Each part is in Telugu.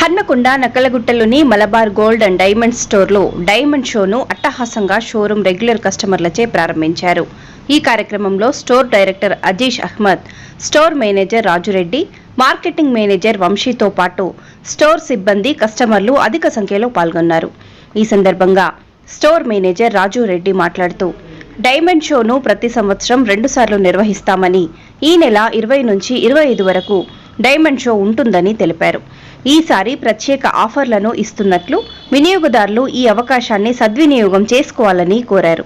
హన్మకొండ నక్కలగుట్టలోని మలబార్ గోల్డ్ అండ్ డైమండ్ స్టోర్లో డైమండ్ షోను అట్టహాసంగా షోరూం రెగ్యులర్ కస్టమర్లచే ప్రారంభించారు. ఈ కార్యక్రమంలో store director Aziz Ahmed, store manager Raju Reddy, marketing manager వంశీతో పాటు స్టోర్ సిబ్బంది, కస్టమర్లు అధిక సంఖ్యలో పాల్గొన్నారు. ఈ సందర్భంగా స్టోర్ మేనేజర్ రాజురెడ్డి మాట్లాడుతూ, డైమండ్ షోను ప్రతి సంవత్సరం 2 సార్లు నిర్వహిస్తామని, ఈ నెల 20 నుంచి 25 వరకు డైమండ్ షో ఉంటుందని తెలిపారు. ఈసారి ప్రత్యేక ఆఫర్లను ఇస్తున్నట్లు వినియోగదారులు ఈ అవకాశాన్ని సద్వినియోగం చేసుకోవాలని కోరారు.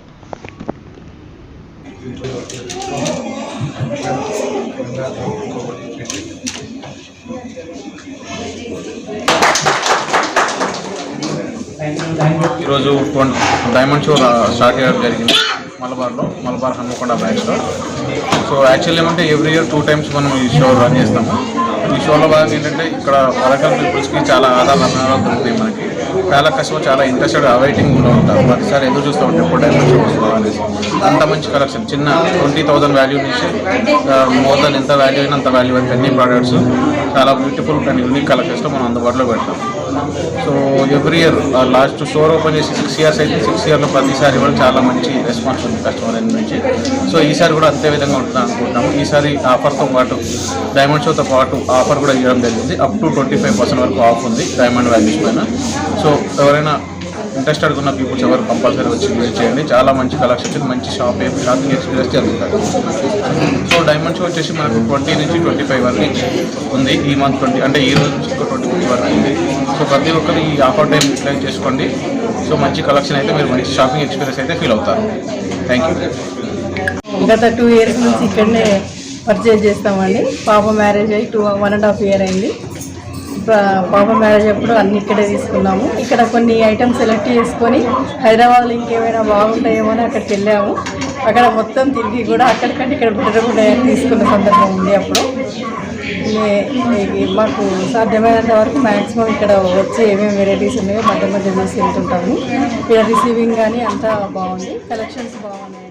ఈరోజు డైమండ్ షో స్టార్ట్ చేయడం జరిగింది మలబార్ హన్మకొండ బ్రాంచ్లో. సో యాక్చువల్లీ ఏమంటే ఎవ్రీ ఇయర్ 2 times మనం ఈ షో రన్ చేస్తాము. ఈ షోలో భాగంగా ఏంటంటే ఇక్కడ వరకల్ పీపుల్స్కి చాలా ఆధారాలు దొరుకుతాయి. మనకి చాలా కస్టమర్ చాలా ఇంట్రెస్టెడ్ అవైటింగ్లో ఉంటారు. ప్రతిసారి ఎదురు చూస్తూ ఉంటారు ఎప్పుడు డైమండ్ షో వస్తుందో అనేసి. అంత మంచి కలెక్షన్, చిన్న 20,000 వాల్యూ నుంచి మోర్ దెన్ ఎంత వాల్యూ అయినా అంత వాల్యూ అయితే అన్ని ప్రోడక్ట్స్ చాలా బ్యూటిఫుల్ అండ్ యూనిక్ కలెక్షన్స్తో మనం అందుబాటులో పెడతాం. So every year last store open చేసి 6 years అయితే 6 yearలో ప్రతిసారి కూడా చాలా మంచి రెస్పాన్స్ ఉంది కస్టమర్ నుంచి. సో ఈసారి కూడా అంతే విధంగా ఉంటుంది అనుకుంటున్నాము. ఈసారి ఆఫర్తో పాటు డైమండ్ షోతో పాటు ఆఫర్ కూడా ఇవ్వడం జరిగింది. అప్ టు 25% వరకు ఆఫ్ ఉంది డైమండ్ వాల్యూస్ పైన. సో ఎవరైనా ఇంట్రెస్టెడ్ ఉన్న పీపుల్స్ ఎవరు కంపల్సరీ వచ్చి విజిట్ చేయండి. చాలా మంచి కలెక్షన్, మంచి షాపింగ్ ఎక్స్పీరియన్స్ జరుగుతుంది. సో డైమండ్ షో వచ్చేసి మనకు 20 నుంచి 25 వరకు ఉంది. ఈ మంత్ 20 అంటే ఈ రోజు నుంచి 25 వరకు ఉంది. సో ప్రతి ఒక్కరు ఈ ఆఫర్ టైం యూటిలైజ్ చేసుకోండి. సో మంచి కలెక్షన్ అయితే మీరు మంచి షాపింగ్ ఎక్స్పీరియన్స్ అయితే ఫీల్ అవుతారు. Thank you. గత 2 years నుంచి ఇక్కడనే పర్చేజ్ చేస్తామండి. పాప మ్యారేజ్ అయ్యి 1.5 year అయింది. పాప మ్యారేజ్ అప్పుడు అన్ని ఇక్కడే తీసుకున్నాము. ఇక్కడ కొన్ని ఐటమ్స్ సెలెక్ట్ చేసుకొని హైదరాబాద్లో ఇంకేమైనా బాగుంటాయేమో అని అక్కడికి వెళ్ళాము. అక్కడ మొత్తం తిరిగి కూడా అక్కడికంటే ఇక్కడ బెటర్ ఉంటాయని తీసుకున్న సందర్భం ఉంది. అప్పుడు మాకు సాధ్యమైనంత వరకు మ్యాక్సిమం ఇక్కడ వచ్చి ఏమేమి వెరైటీస్ ఉన్నాయో మధ్య మధ్య చూసి వెళ్తుంటాము. ఇక్కడ రిసీవింగ్ కానీ అంతా బాగుంది, కలెక్షన్స్ బాగున్నాయి.